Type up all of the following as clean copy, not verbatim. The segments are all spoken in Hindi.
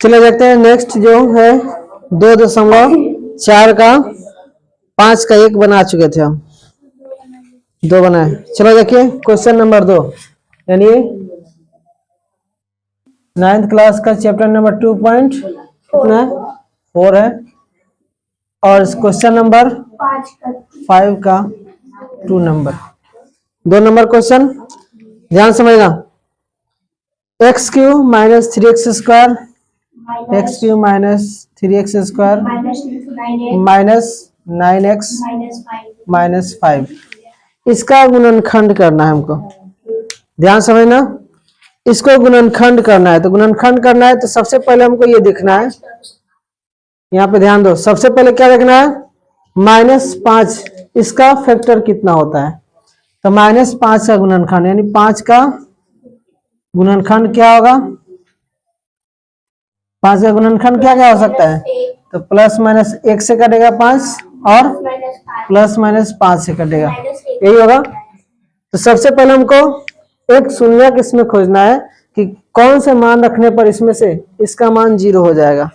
चलो देखते हैं नेक्स्ट जो है 2.4 का 5 का 1 बना चुके थे हम, 2 बनाए। चलो देखिए क्वेश्चन नंबर 2, यानी 9th क्लास का चैप्टर नंबर 2.4 है और क्वेश्चन नंबर 5 का 2 नंबर 2 नंबर क्वेश्चन ध्यान समझना। X Q minus 3x square, x Q minus 3x square minus 9x minus 5, इसका गुणनखंड करना है हमको। ध्यान समझना, इसको गुणनखंड करना है। तो गुणनखंड करना है तो सबसे पहले हमको ये देखना है, यहाँ पे ध्यान दो, सबसे पहले क्या देखना है, -5 इसका फैक्टर कितना होता है। तो -5 का गुणनखंड यानी 5 का गुणनखंड क्या होगा, 5 का गुणनखंड क्या क्या हो सकता है, तो प्लस माइनस 1 से कटेगा 5 और प्लस माइनस 5 से कटेगा, यही होगा। तो सबसे पहले हमको एक शून्यक इसमें खोजना है कि कौन से मान रखने पर इसमें से इसका मान 0 हो जाएगा।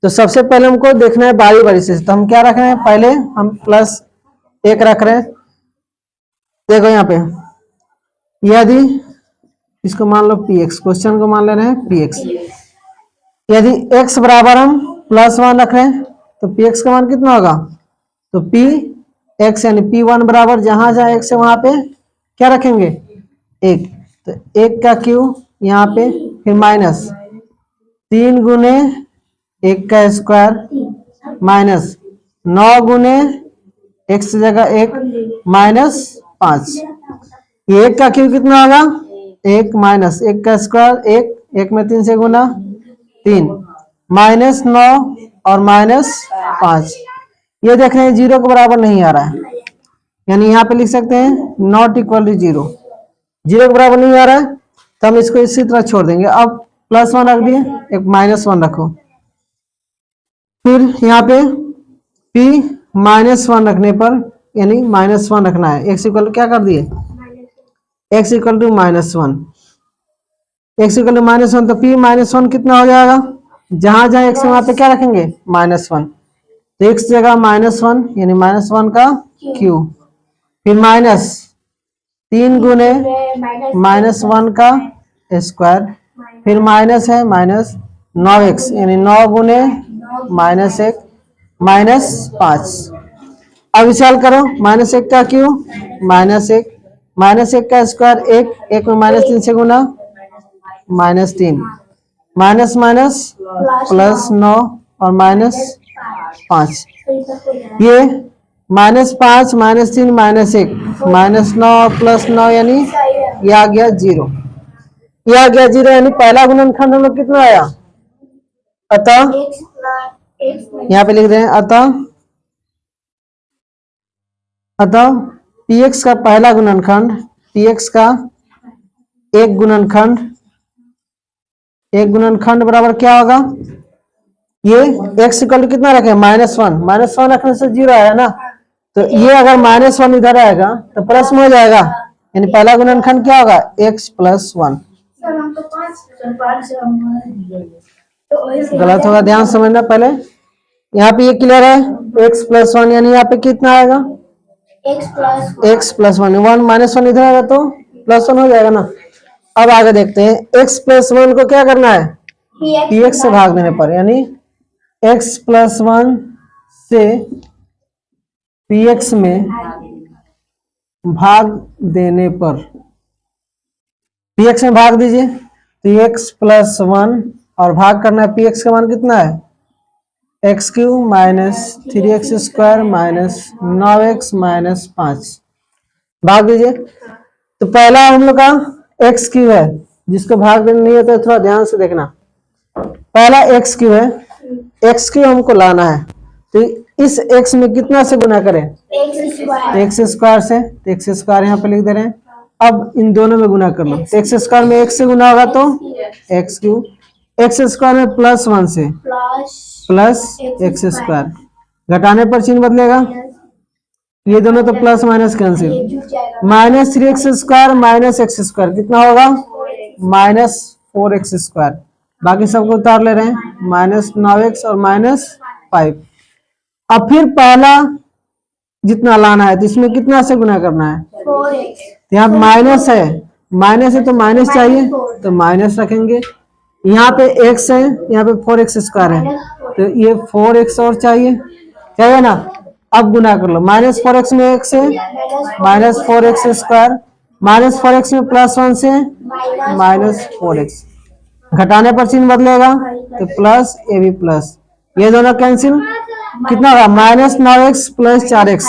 तो सबसे पहले हमको देखना है बारी बारी से। तो हम क्या रख रहे हैं, पहले हम +1 रख रहे हैं। देखो यहाँ पे यदि इसको मान लो px, क्वेश्चन को मान ले रहे हैं px, यदि x बराबर हम +1 रख रहे हैं तो px का मान कितना होगा, तो px यानी p1 बराबर जहां जहां x है वहां पे क्या रखेंगे 1, तो 1 का क्यू यहाँ पे, फिर माइनस 3 गुने 1 का स्क्वायर माइनस 9 गुने x जगह 1 माइनस 5, ये 1 का क्यू कितना होगा 1 माइनस 1 का स्क्वायर 1 में 3 से गुना 3 माइनस 9 और माइनस 5, ये देख रहे हैं 0 के बराबर नहीं आ रहा है, यानी यहाँ पे लिख सकते हैं नॉट इक्वल टू 0, 0 के बराबर नहीं आ रहा है तो हम इसको इसी तरह छोड़ देंगे। अब +1 रख दिए, एक -1 रखो, फिर यहाँ पे p -1 रखने पर यानी -1 रखना है, x इक्वल क्या कर दिए, x equal to -1, x equal to -1, तो p -1 कितना हो जाएगा, जहां जहां x है वहां पे क्या रखेंगे -1, तो x जगह -1 यानी -1 का q, फिर माइनस 3 गुने -1 का स्क्वायर, फिर माइनस है माइनस 9x यानी 9 गुने -1 -5। अब विचार करो, -1 का क्यू -1 का स्क्वायर 1 में -3 से गुना -3 माइनस माइनस +9 और -5, ये -5 -3 -1 -9 +9 यानी ये आ गया 0, ये आ गया 0, यानी पहला गुणनखंड हम लोग कितना आया, अतः यहाँ पे लिख रहे हैं अतः px का पहला गुणनखंड, px का एक गुणनखंड बराबर क्या होगा, ये x इक्वल कितना रखे -1 रखने से 0 आया ना, तो ये अगर -1 इधर आएगा तो प्लस में हो जाएगा, यानी पहला गुणनखंड क्या होगा x + 1। गलत होगा, ध्यान समझना पहले, यहाँ पे ये क्लियर है, x + 1 यानी यहाँ पे कितना आएगा x + 1, 1 इधर आएगा तो +1 हो जाएगा ना। अब आगे देखते हैं, x + 1 को क्या करना है, px से भाग देने पर, यानी x + 1 से px में भाग देने पर, px में भाग दीजिए, तो x + 1 और भाग करना है, px का मान कितना है x³ - 3x² - 9x - 5, भाग दीजिए। तो पहला हम लोग का x³ है, जिसको भाग देना नहीं होता है थोड़ा ध्यान से देखना, पहला x³ है, x³ हमको लाना है, तो इस x में कितना से गुना करें, x² से, तो x² यहाँ पे लिख दे रहे हैं। अब इन दोनों में गुना कर लो, तो x² में 1 से गुना होगा तो x³ x² में +1 से +x², घटाने पर चिन्ह बदलेगा, ये दोनों तो plus minus cancel, -3x² - x² कितना होगा -4x², बाकी सबको उतार ले रहे हैं, -9x और -5। अब फिर पहला जितना लाना है तो इसमें कितना से गुना करना है, 4x। यहाँ माइनस है तो माइनस चाहिए तो माइनस रखेंगे। यहाँ पे x है, यहाँ पे 4x स्क्वायर है तो ये 4x और चाहिए ना। अब गुना कर लो, -4x में x है, -4x स्क्वायर, -4x में +1 से -4x, घटाने पर चिन्ह बदलेगा तो प्लस, ये भी प्लस, ये दोनों कैंसिल, कितना होगा -9x + 4x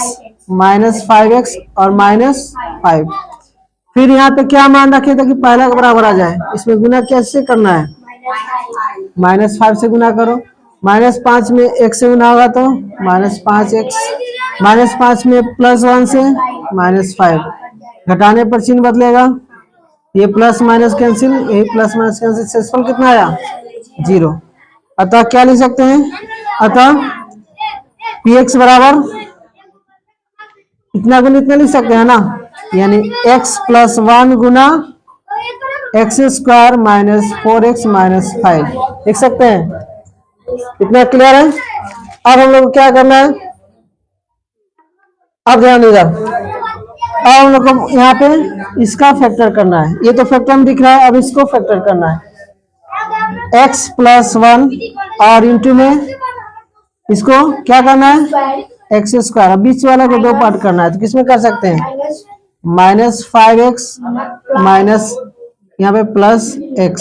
-5x और -5। फिर यहाँ पे क्या मान रखे थे कि पहला के बराबर आ जाए, इसमें गुना कैसे करना है, -5 से गुना करो, -5 में x से गुना होगा तो -5x, -5 में +1 से -5, घटाने पर चिन्ह बदलेगा, ये प्लस माइनस कैंसिल, यही प्लस माइनस कैंसिल, शेषफल कितना आया 0। अतः क्या लिख सकते हैं, अतः px बराबर इतना गुना इतना लिख सकते हैं ना, यानी x + 1 गुना x² - 4x - 5 लिख सकते हैं। इतना क्लियर है। अब हम लोग को क्या करना है, अब ध्यान दीजिए, अब हम लोग को यहाँ पे इसका फैक्टर करना है, ये तो फैक्टर में दिख रहा है, अब इसको फैक्टर करना है, x + 1 और इंटू में इसको क्या करना है x², अब बीच वाला को 2 पार्ट करना है तो किसमें कर सकते हैं, -5x माइनस यहाँ पे +x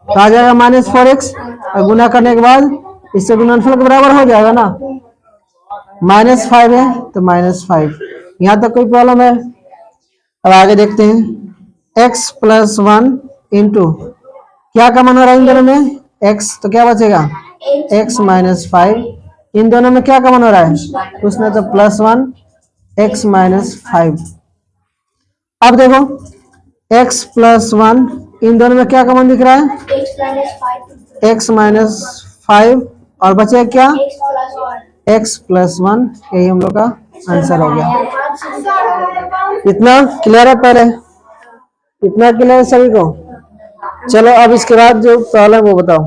तो आ जाएगा -4x, और गुना करने के बाद इससे गुणनफल के बराबर हो जाएगा ना, -5 है तो -5। यहाँ तक कोई प्रॉब्लम है। अब आगे देखते हैं, x + 1 इंटू क्या का मान हो रहा है इन दोनों में, x तो क्या बचेगा x - 5, इन दोनों में क्या का मान हो रहा है कुछ ना तो +1 x - 5। अब देखो x + 1 इन दोनों में क्या का मान दिख रहा है x - 5 और बचे क्या x + 1, यही हम लोग का आंसर हो गया। इतना क्लियर है, पहले इतना क्लियर है सभी को। चलो अब इसके बाद जो प्रॉब्लम वो बताओ।